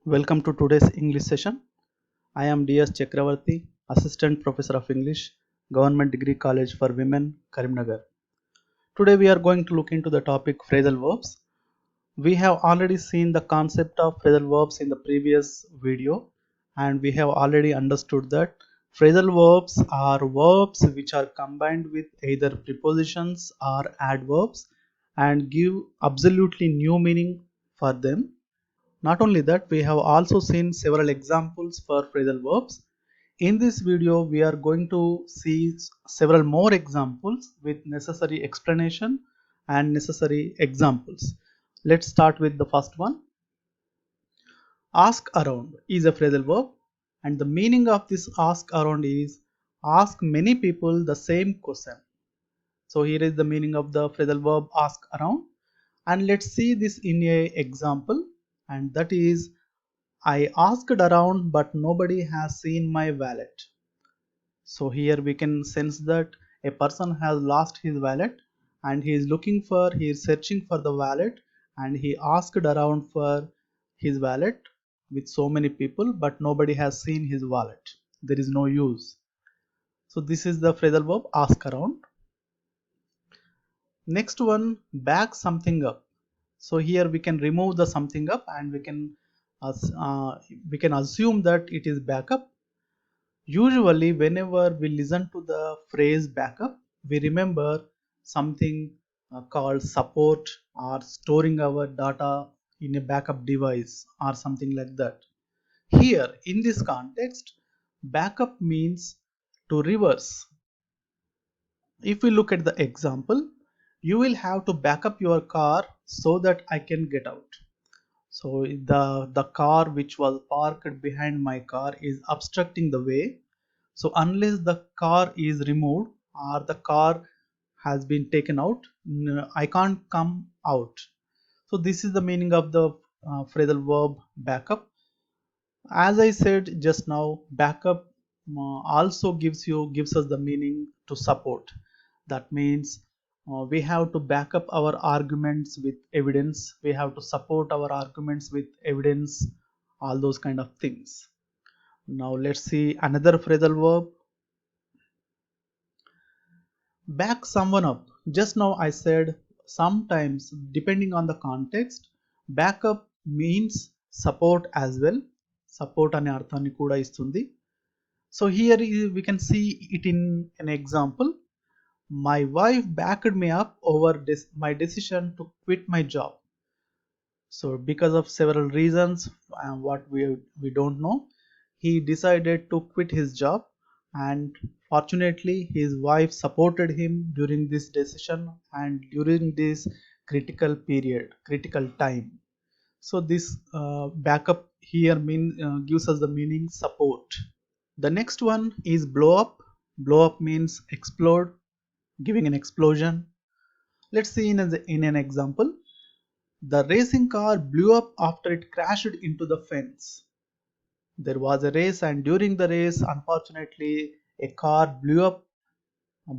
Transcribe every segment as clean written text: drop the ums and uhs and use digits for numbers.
Welcome to today's English session. I am DS Chakravarti, Assistant Professor of English, Government Degree College for Women, Karimnagar. Today we are going to look into the topic phrasal verbs. We have already seen the concept of phrasal verbs in the previous video, and we have already understood that phrasal verbs are verbs which are combined with either prepositions or adverbs and give absolutely new meaning for them. Not only that, we have also seen several examples for phrasal verbs. In this video, we are going to see several more examples with necessary explanation and necessary examples. Let's start with the first one. Ask around is a phrasal verb, and the meaning of this ask around is ask many people the same question. So here is the meaning of the phrasal verb ask around, and let's see this in a example, and that is I asked around but nobody has seen my wallet. So here we can sense that a person has lost his wallet and he is searching for the wallet, and he asked around for his wallet with so many people but nobody has seen his wallet. There is no use. So this is the phrasal verb ask around. Next one, back something up. So here we can remove the something up and we can assume that it is backup. Usually, whenever we listen to the phrase backup, we remember something called support or storing our data in a backup device or something like that. Here, in this context, backup means to reverse. If we look at the example, you will have to back up your car so that I can get out. So the car which was parked behind my car is obstructing the way. So unless the car is removed or the car has been taken out, I can't come out. So this is the meaning of the phrasal verb backup. As I said just now, backup also gives us the meaning to support. That means we have to back up our arguments with evidence. We have to support our arguments with evidence, all those kind of things. Now let's see another phrasal verb, back someone up. Just now I said sometimes depending on the context, backup means support as well. Support అనే అర్థాన్ని కూడా ఇస్తుంది. So here we can see it in an example. My wife backed me up over my decision to quit my job. So because of several reasons, what we don't know, he decided to quit his job, and fortunately his wife supported him during this decision and during this critical time. So this backup here gives us the meaning support. The next one is blow up. Blow up means explode, giving an explosion. Let's see in an example. The racing car blew up after it crashed into the fence. There was a race, and during the race, unfortunately, a car blew up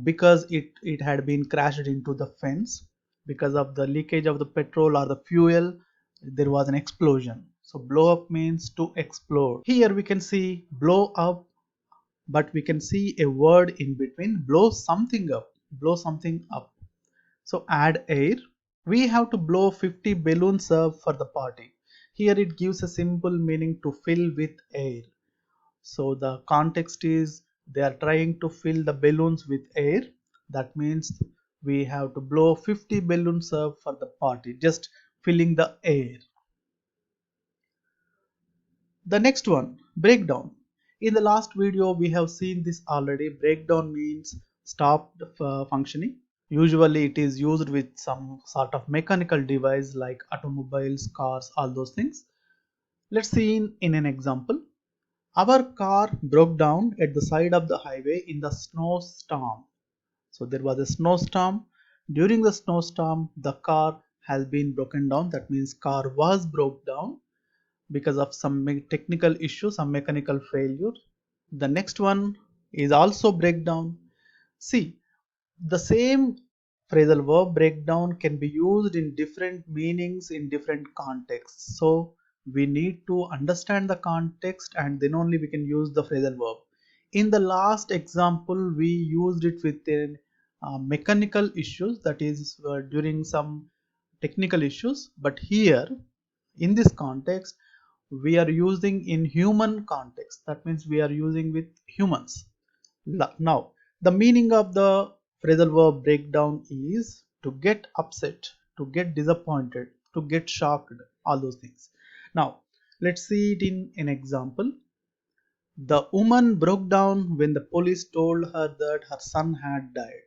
because it had been crashed into the fence. Because of the leakage of the petrol or the fuel, there was an explosion. So, blow up means to explode. Here we can see blow up, but we can see a word in between, blow something up. Blow something up. So, add air. We have to blow 50 balloons up for the party. Here it gives a simple meaning to fill with air. So the context is they are trying to fill the balloons with air. That means we have to blow 50 balloons up for the party, just filling the air. The next one, breakdown. In the last video we have seen this already. Breakdown means stopped functioning. Usually it is used with some sort of mechanical device like automobiles, cars, all those things. Let's see in an example. Our car broke down at the side of the highway in the snowstorm. So there was a snowstorm. During the snowstorm, the car has been broken down. That means car was broke down because of some technical issue, some mechanical failure. The next one is also breakdown. See, the same phrasal verb breakdown can be used in different meanings in different contexts. So we need to understand the context and then only we can use the phrasal verb. In the last example, we used it with a mechanical issues, that is during some technical issues, but here in this context we are using in human context, that means we are using with humans. Now, the meaning of the phrasal verb breakdown is to get upset, to get disappointed, to get shocked, all those things. Now, let's see it in an example. The woman broke down when the police told her that her son had died.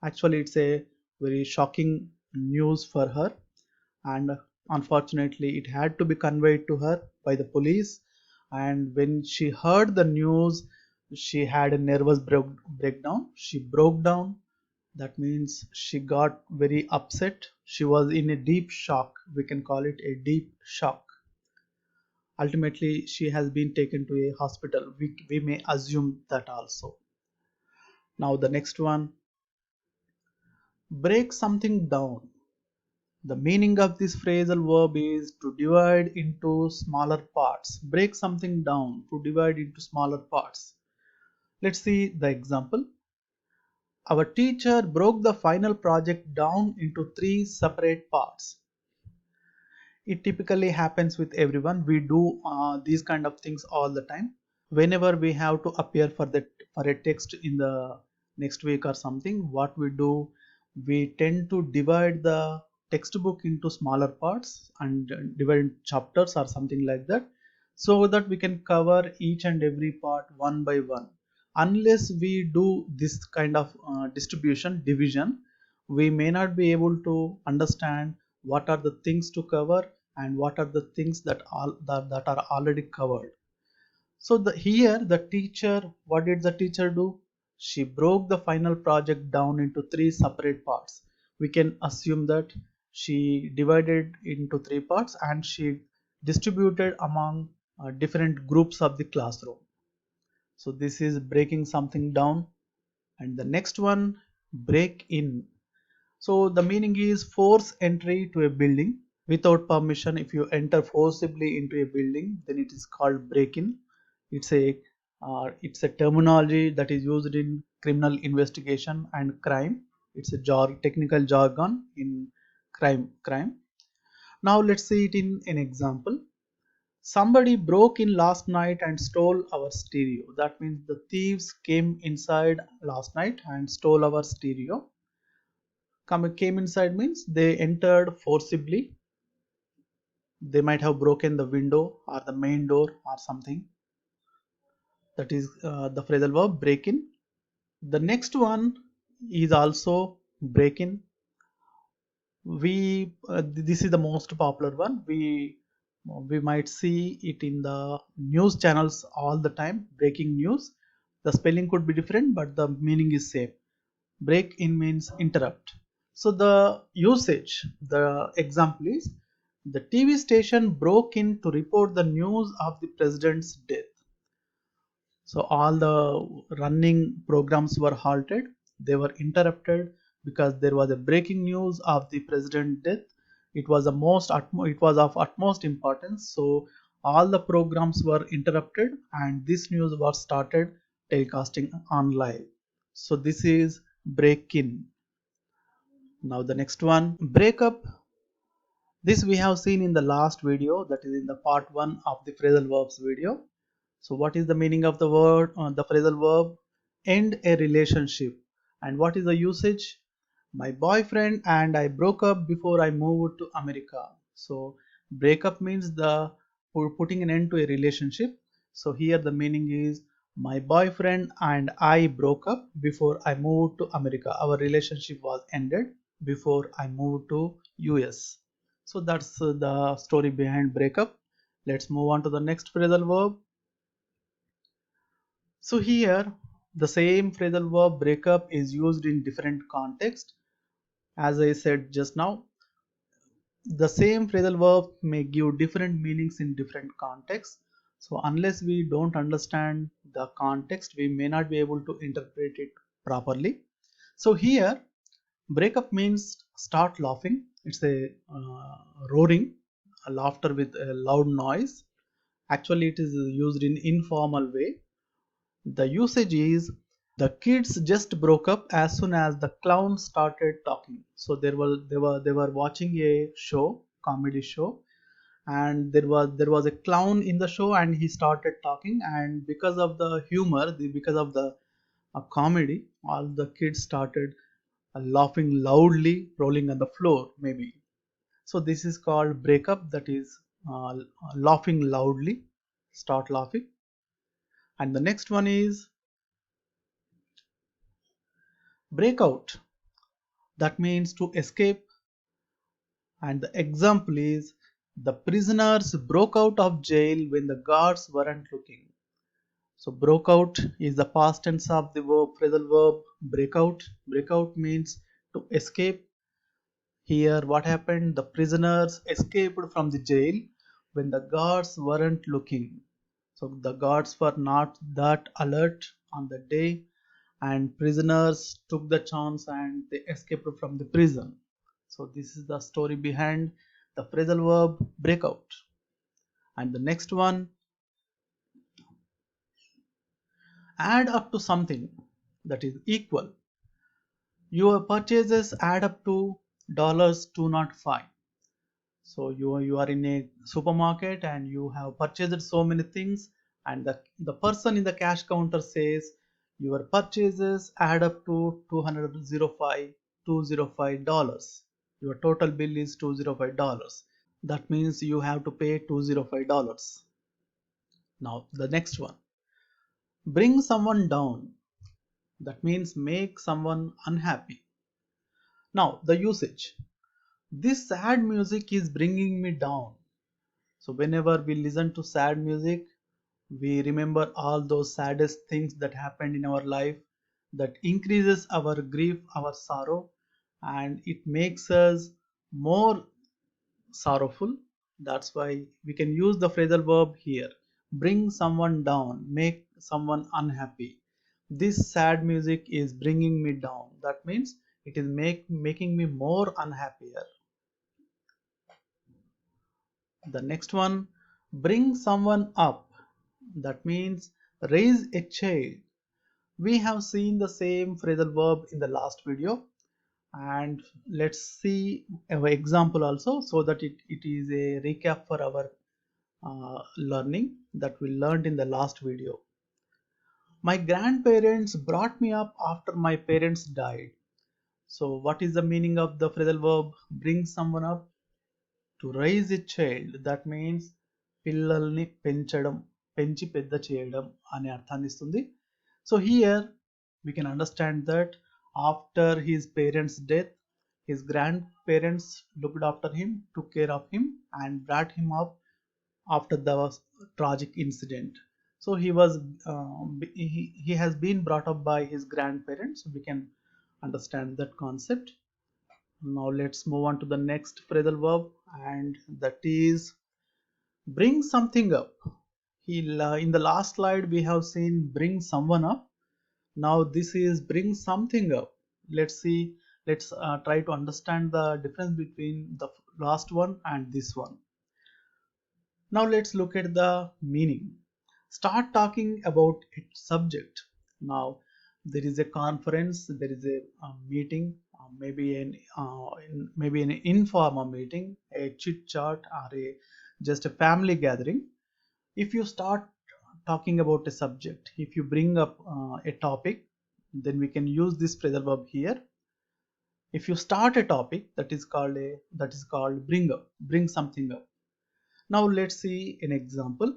Actually, it's a very shocking news for her, and unfortunately it had to be conveyed to her by the police. And when she heard the news, she had a nervous breakdown. She broke down, that means she got very upset. She was in a deep shock, we can call it a deep shock. Ultimately she has been taken to a hospital, we may assume that also. Now the next one, break something down. The meaning of this phrasal verb is to divide into smaller parts. Break something down, to divide into smaller parts. Let's see the example. Our teacher broke the final project down into three separate parts. It typically happens with everyone. We do these kind of things all the time. Whenever we have to appear for a text in the next week or something, what we do, we tend to divide the textbook into smaller parts and divide chapters or something like that, so that we can cover each and every part one by one. Unless we do this kind of division, we may not be able to understand what are the things to cover and what are the things that are already covered. So here the teacher, what did the teacher do? She broke the final project down into three separate parts. We can assume that she divided into three parts and she distributed among different groups of the classroom. So this is breaking something down. And the next one, break in. So the meaning is force entry to a building without permission. If you enter forcibly into a building, then it is called break-in. It's a terminology that is used in criminal investigation and crime. It's a technical jargon in crime. Now let's see it in an example. Somebody broke in last night and stole our stereo. That means the thieves came inside last night and stole our stereo. Came inside means they entered forcibly. They might have broken the window or the main door or something. That is the phrasal verb break in. The next one is also break in. This is the most popular one. We might see it in the news channels all the time. Breaking news. The spelling could be different, but the meaning is same. Break in means interrupt. So the usage, the example is, the TV station broke in to report the news of the president's death. So all the running programs were halted, they were interrupted because there was a breaking news of the president's death. It was it was of utmost importance. So all the programs were interrupted and this news was started telecasting on live. So this is break in. Now the next one, break up. This we have seen in the last video, that is in the part 1 of the phrasal verbs video. So what is the meaning of the word, the phrasal verb? End a relationship. And what is the usage? My boyfriend and I broke up before I moved to America. So break up means the putting an end to a relationship. So here the meaning is, my boyfriend and I broke up before I moved to America. Our relationship was ended before I moved to US. So that's the story behind breakup. Let's move on to the next phrasal verb. So here the same phrasal verb breakup is used in different contexts. As I said just now, the same phrasal verb may give different meanings in different contexts. So unless we don't understand the context, we may not be able to interpret it properly. So here breakup means start laughing. It's a roaring. a laughter with a loud noise. Actually, it is used in informal way. The usage is the kids just broke up as soon as the clown started talking. So they were watching a show, comedy show, and there was a clown in the show, and he started talking, and because of the humor, because of the comedy, all the kids started laughing loudly, rolling on the floor maybe. So this is called breakup, that is laughing loudly, start laughing. And the next one is breakout, that means to escape. And the example is the prisoners broke out of jail when the guards weren't looking. So broke out is the past tense of the phrasal verb breakout. Breakout means to escape. Here what happened? The prisoners escaped from the jail when the guards weren't looking. So the guards were not that alert on the day, and prisoners took the chance and they escaped from the prison. So this is the story behind the phrasal verb breakout. And the next one, add up to something, that is equal. Your purchases add up to $205. So you are in a supermarket and you have purchased so many things, and the person in the cash counter says your purchases add up to $205. Your total bill is $205. That means you have to pay $205. Now the next one, bring someone down. That means make someone unhappy. Now the usage. This sad music is bringing me down. So whenever we listen to sad music, we remember all those saddest things that happened in our life, that increases our grief, our sorrow, and it makes us more sorrowful. That's why we can use the phrasal verb here. Bring someone down, make someone unhappy. This sad music is bringing me down. That means it is making me more unhappier. The next one, bring someone up. That means raise a child. We have seen the same phrasal verb in the last video, and let's see our example also, so that it is a recap for our learning that we learned in the last video. My grandparents brought me up after my parents died. So what is the meaning of the phrasal verb bring someone up? To raise a child, that means పిల్లల్ని పెంచడం, పెంచి పెద్ద చేయడం అనే అర్థాన్ని ఇస్తుంది. So here we can understand that after his parents death, his grandparents looked after him, took care of him, and brought him up after the tragic incident. So he has been brought up by his grandparents. We can understand that concept. Now let's move on to the next phrasal verb, and that is bring something up. In the last slide we have seen bring someone up. Now this is bring something up. Let's see. Let's try to understand the difference between the last one and this one. Now let's look at the meaning. Start talking about its subject. Now there is a conference, there is a meeting, maybe an informal meeting, a chit chat, or just a family gathering. If you start talking about a subject, if you bring up a topic, then we can use this phrasal verb here. If you start a topic, that is called bring up, bring something up. Now let's see an example.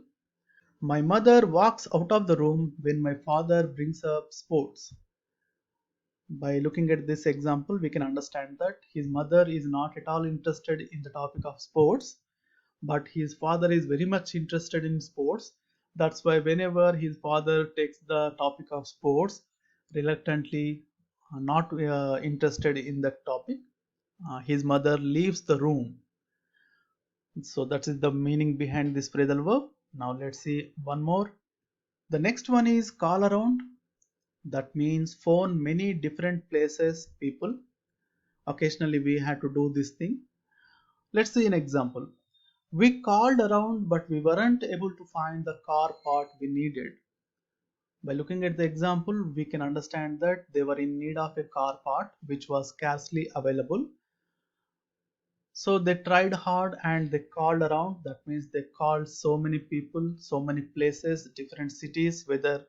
My mother walks out of the room when my father brings up sports. By looking at this example, we can understand that his mother is not at all interested in the topic of sports, but his father is very much interested in sports. That's why whenever his father takes the topic of sports, reluctantly not interested in that topic, his mother leaves the room. So that is the meaning behind this phrasal verb. Now let's see one more. The next one is call around. That means phone many different places, people. Occasionally we had to do this thing. Let's see an example. We called around, but we weren't able to find the car part we needed. By looking at the example, we can understand that they were in need of a car part which was scarcely available. So they tried hard and they called around. That means they called so many people, so many places, different cities, whether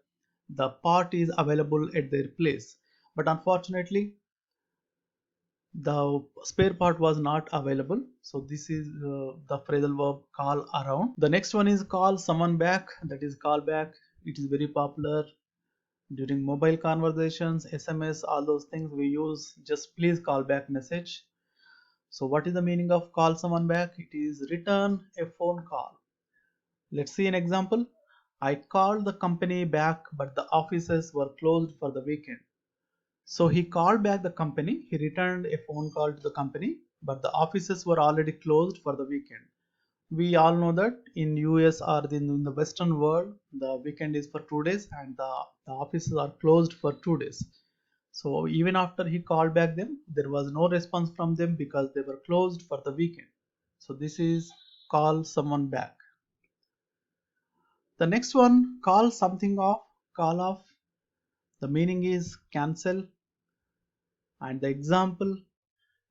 the part is available at their place. But unfortunately, the spare part was not available. So this is the phrasal verb call around. The next one is call someone back, that is call back. It is very popular during mobile conversations, SMS, all those things we use just please call back message. So what is the meaning of call someone back? It is return a phone call. Let's see an example. I called the company back but the offices were closed for the weekend. So he called back the company, he returned a phone call to the company, but the offices were already closed for the weekend. We all know that in US or in the Western world, the weekend is for 2 days and the offices are closed for 2 days. So even after he called back them, there was no response from them because they were closed for the weekend. So this is call someone back. The next one, call something off, call off. The meaning is cancel. And the example,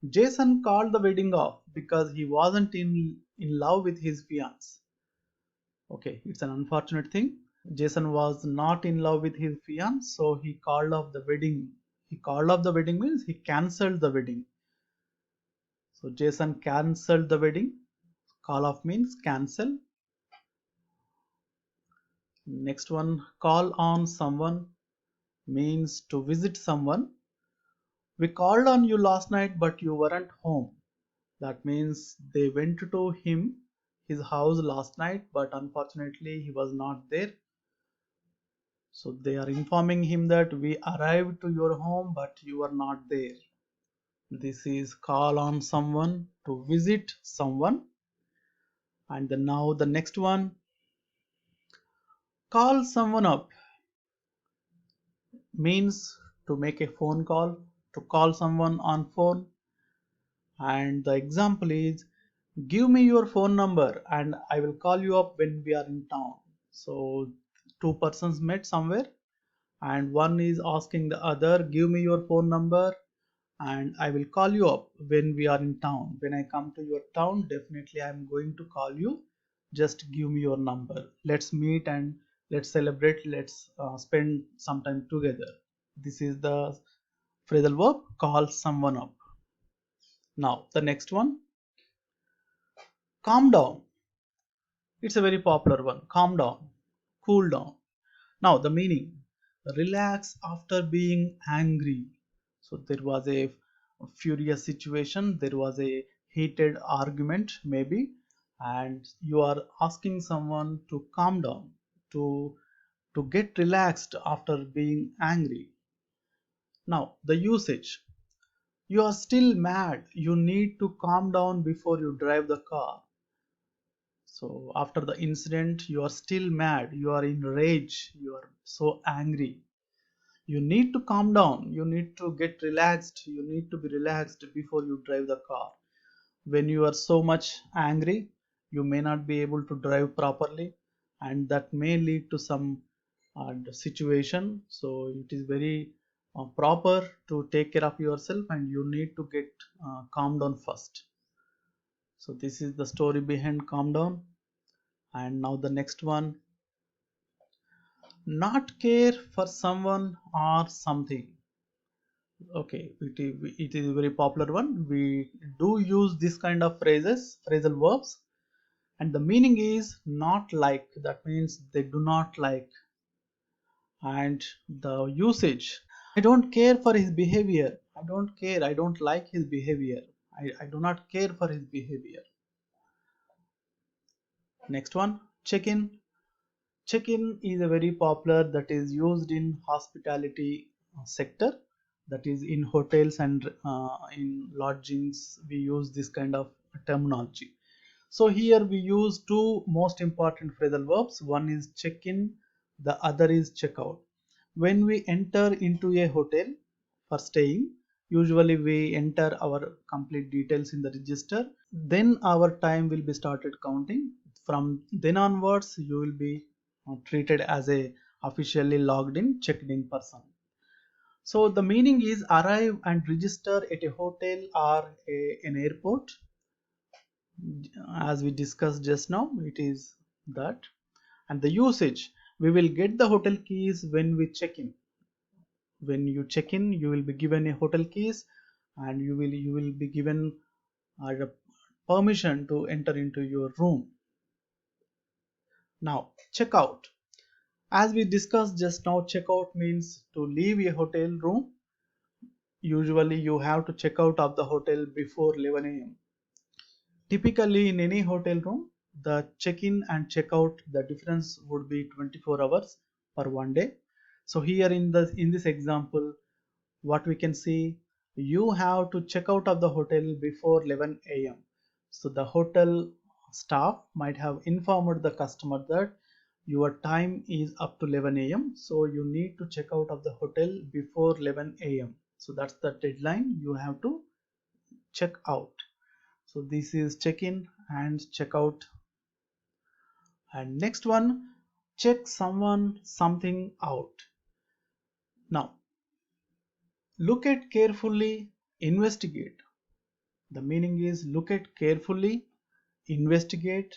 Jason called the wedding off because he wasn't in love with his fiance. Okay, it's an unfortunate thing. Jason was not in love with his fiance, so he called off the wedding. He called off the wedding means he cancelled the wedding. So Jason cancelled the wedding. Call off means cancel. Next one, call on someone means to visit someone. We called on you last night, but you weren't home. That means they went to his house last night, but unfortunately he was not there. So they are informing him that we arrived to your home, but you are not there. This is call on someone, to visit someone. And then now the next one, call someone up means to make a phone call, to call someone on phone. And the example is, give me your phone number and I will call you up when we are in town. So two persons met somewhere and one is asking the other, give me your phone number and I will call you up when we are in town. When I come to your town, definitely I am going to call you. Just give me your number. Let's meet and let's celebrate. Let's spend some time together. This is the phrasal verb call someone up. Now the next one, calm down. It's a very popular one. Calm down, cool down. Now the meaning, relax after being angry. So there was a furious situation, there was a heated argument maybe, and you are asking someone to calm down, to get relaxed after being angry. Now the usage, you are still mad, you need to calm down before you drive the car. So after the incident, you are still mad, you are in rage, you are so angry. You need to calm down, you need to get relaxed, you need to be relaxed before you drive the car. When you are so much angry, you may not be able to drive properly, and that may lead to some situation. So it is very proper to take care of yourself and you need to get calm down first. So this is the story behind calm down. And now the next one, not care for someone or something. Okay, it is a very popular one. We do use this kind of phrases, phrasal verbs, and the meaning is not like. That means they do not like. And the usage, I don't care for his behavior. I don't care. I don't like his behavior. I do not care for his behavior. Next one, check in. Check-in is a very popular that is used in hospitality sector, that is in hotels and in lodgings we use this kind of terminology. So here we use two most important phrasal verbs. One is check-in, the other is check-out. When we enter into a hotel for staying, Usually we enter our complete details in the register. Then our time will be started counting. From then onwards, you will be treated as a officially logged in, checked in person. So the meaning is arrive and register at a hotel or an airport. As we discussed just now, it is that. And the usage, we will get the hotel keys when we check in. When you check in, you will be given a hotel keys, and you will be given a permission to enter into your room. Now check out, as we discussed just now, check out means to leave a hotel room. Usually you have to check out of the hotel before 11 a.m. Typically in any hotel room, the check-in and check-out, the difference would be 24 hours per one day. So here in this example, what we can see, you have to check out of the hotel before 11 a.m. So the hotel staff might have informed the customer that your time is up to 11 a.m. So you need to check out of the hotel before 11 a.m. So that's the deadline you have to check out. So this is check in and check out. And next one, check someone something out. Now look at carefully, investigate. The meaning is look at carefully, investigate.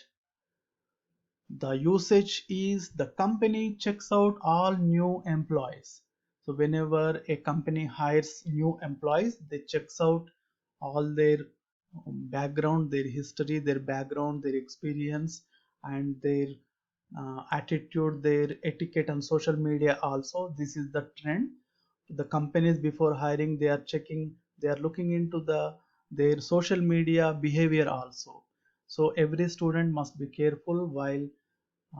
The usage is the company checks out all new employees. So whenever a company hires new employees, they checks out all their background, their history, their background, their experience, and their attitude, their etiquette on social media also. This is the trend. The companies before hiring, they are checking, they are looking into their social media behavior also. So every student must be careful while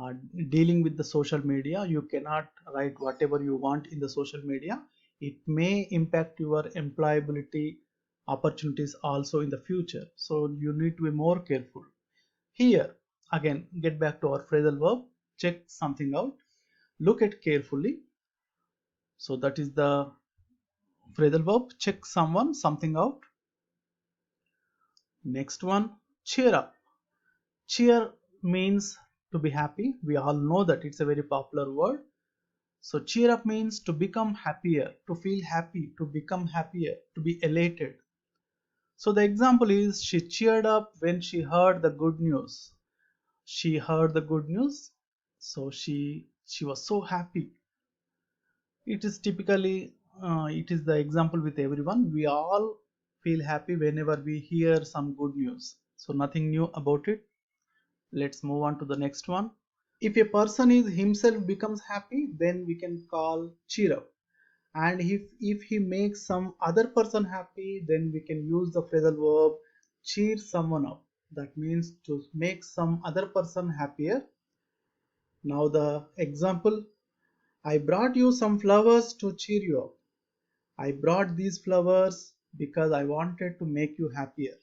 uh, dealing with the social media. You cannot write whatever you want in the social media. It may impact your employability opportunities also in the future, so you need to be more careful. Here again, get back to our phrasal verb, check something out, look at carefully. So that is the phrasal verb, check someone something out. Next one, cheer up. Cheer means to be happy. We all know that it's a very popular word. So cheer up means to become happier, to feel happy, to become happier, to be elated. So the example is, she cheered up when she heard the good news. She heard the good news, so she was so happy. It is typically it is the example with everyone. We all feel happy whenever we hear some good news. So nothing new about it. Let's move on to the next one. If a person is himself becomes happy, then we can call cheer up. And if he makes some other person happy, then we can use the phrasal verb cheer someone up. That means to make some other person happier. Now the example, I brought you some flowers to cheer you up. I brought these flowers because I wanted to make you happier.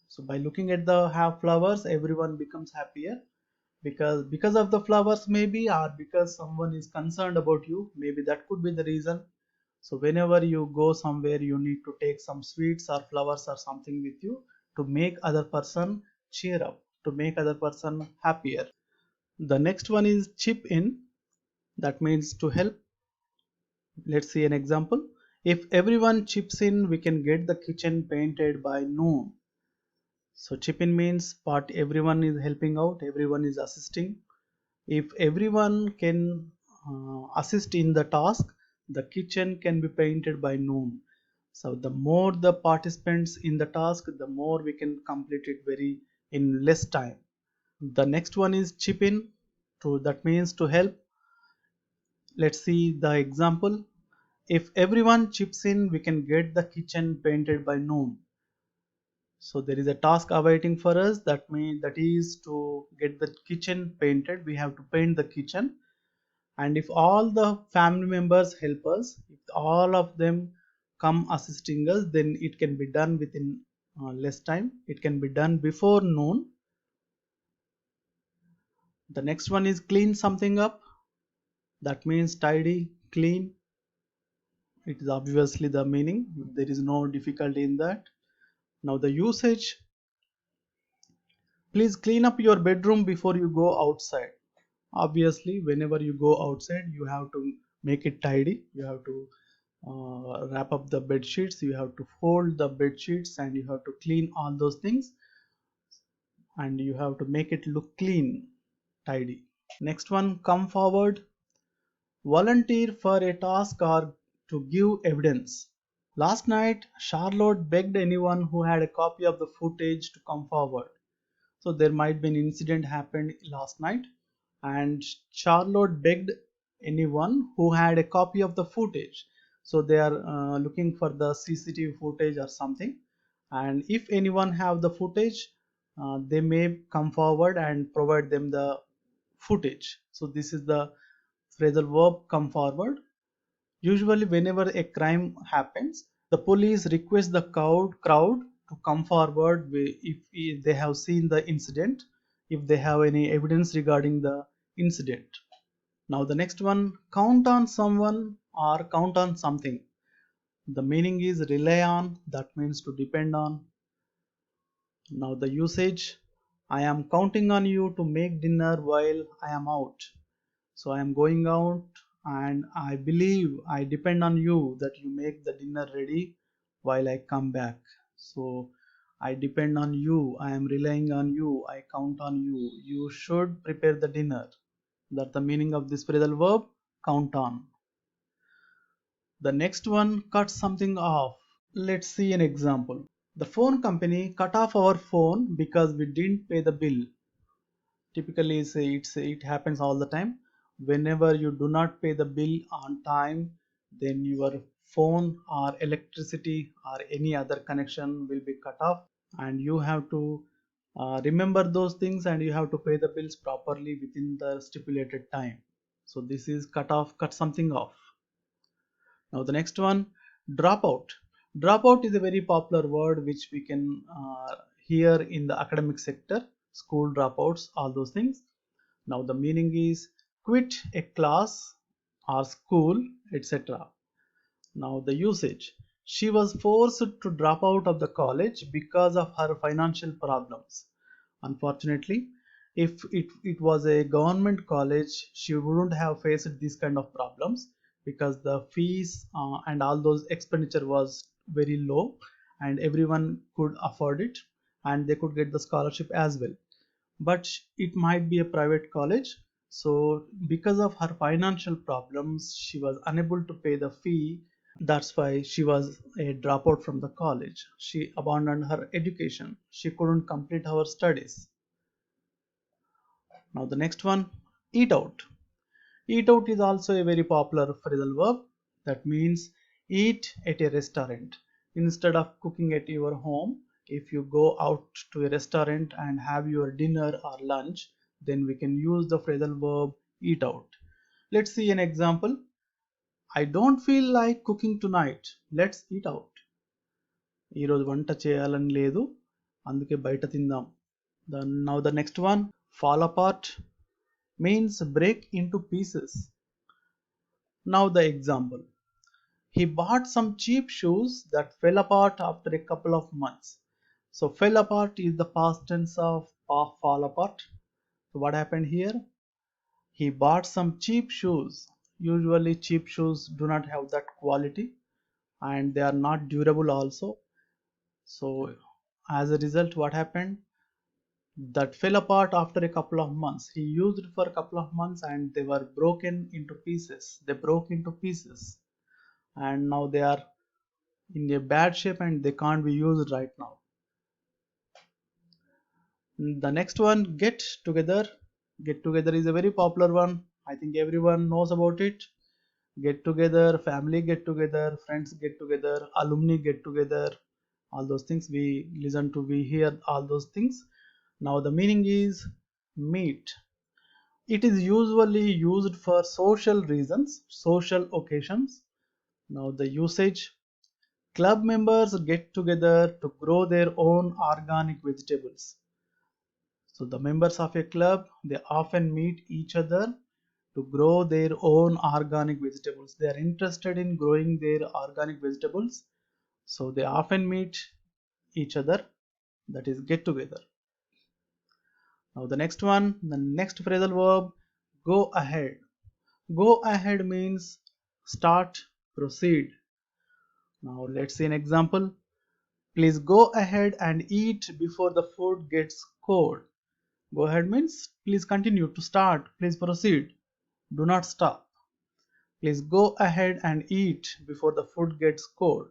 So by looking at the have flowers, everyone becomes happier, because of the flowers maybe, or because someone is concerned about you, maybe that could be the reason. So whenever you go somewhere, you need to take some sweets or flowers or something with you to make other person cheer up, to make other person happier. The next one is chip in. That means to help. Let's see an example. If everyone chips in, we can get the kitchen painted by noon. So chip in means part everyone is helping out, everyone is assisting. If everyone can assist in the task, the kitchen can be painted by noon. So the more the participants in the task, the more we can complete it very in less time. The next one is chip in. That means to help. Let's see the example. If everyone chips in, we can get the kitchen painted by noon. So there is a task awaiting for us, that is to get the kitchen painted. We have to paint the kitchen, and if all the family members help us, if all of them come assisting us, then it can be done within less time. It can be done before noon. The next one is clean something up. That means tidy, clean. It is obviously the meaning. There is no difficulty in that. Now the usage: please clean up your bedroom before you go outside. Obviously, whenever you go outside, you have to make it tidy. You have to wrap up the bed sheets, you have to fold the bed sheets, and you have to clean all those things, and you have to make it look clean, tidy. Next one: come forward, volunteer for a task or to give evidence. Last night, Charlotte begged anyone who had a copy of the footage to come forward. So there might be an incident happened last night, and Charlotte begged anyone who had a copy of the footage. So they are looking for the CCTV footage or something, and if anyone have the footage, they may come forward and provide them the footage. So this is the phrasal verb come forward. Usually, whenever a crime happens, the police request the crowd to come forward if they have seen the incident, if they have any evidence regarding the incident. Now, the next one: count on someone or count on something. The meaning is rely on, that means to depend on. Now, the usage: I am counting on you to make dinner while I am out. So I am going out, and I believe I depend on you that you make the dinner ready while I come back. So I depend on you, I am relying on you, I count on you. You should prepare the dinner. That's the meaning of this phrasal verb, count on. The next one: cut something off. Let's see an example. The phone company cut off our phone because we didn't pay the bill. Typically it happens all the time. Whenever you do not pay the bill on time, then your phone or electricity or any other connection will be cut off, and you have to remember those things, and you have to pay the bills properly within the stipulated time. So this is cut something off. Now the next one: dropout. Dropout is a very popular word which we can hear in the academic sector, school dropouts, all those things. Now the meaning is quit a class or school, etc. Now the usage: she was forced to drop out of the college because of her financial problems. Unfortunately, if it was a government college, she wouldn't have faced these kind of problems, because the fees and all those expenditure was very low, and everyone could afford it, and they could get the scholarship as well. But it might be a private college, so because of her financial problems, she was unable to pay the fee. That's why she was a dropout from the college. She abandoned her education. She couldn't complete her studies. Now the next one: eat out. Eat out is also a very popular phrasal verb. That means eat at a restaurant. Instead of cooking at your home, if you go out to a restaurant and have your dinner or lunch, then we can use the phrasal verb eat out. Let's see an example. I don't feel like cooking tonight. Let's eat out. ఈరోజు వంట చేయాలని లేదు, అందుకే బయట తిందాం. Now the next one: fall apart means break into pieces. Now the example: he bought some cheap shoes that fell apart after a couple of months. So fell apart is the past tense of fall apart. So what happened here? He bought some cheap shoes. Usually cheap shoes do not have that quality, and they are not durable also. So as a result, what happened? That fell apart after a couple of months. He used it for a couple of months, and they were broken into pieces. They broke into pieces, and now they are in a bad shape and they can't be used right now. The next one: get together. Get together is a very popular one. I think everyone knows about it. Get together, family get together, friends get together, alumni get together, all those things we hear all those things. Now the meaning is meet. It is usually used for social reasons, social occasions. Now the usage: club members get together to grow their own organic vegetables. So the members of a club, they often meet each other to grow their own organic vegetables. They are interested in growing their organic vegetables, so they often meet each other, that is get together. Now the next one, the next phrasal verb, go ahead. Go ahead means start, proceed. Now let's see an example. Please go ahead and eat before the food gets cold. Go ahead means please continue to start, please proceed. Do not stop. Please go ahead and eat before the food gets cold.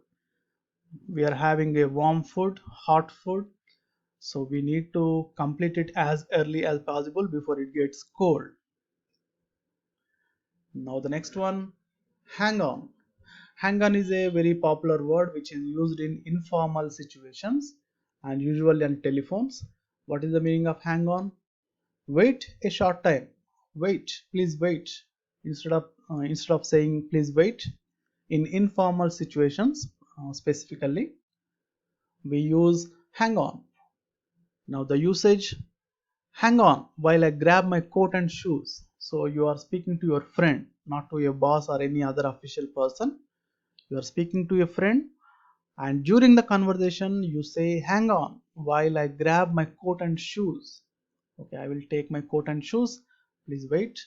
We are having a warm food, hot food, so we need to complete it as early as possible before it gets cold. Now the next one, hang on. Hang on is a very popular word which is used in informal situations and usually on telephones. What is the meaning of hang on? Wait a short time. Wait, please wait. Instead of saying please wait, in informal situations specifically, we use hang on. Now the usage, hang on while I grab my coat and shoes. So you are speaking to your friend, not to your boss or any other official person. You are speaking to a friend, and during the conversation you say hang on while I grab my coat and shoes. Okay, I will take my coat and shoes, please wait.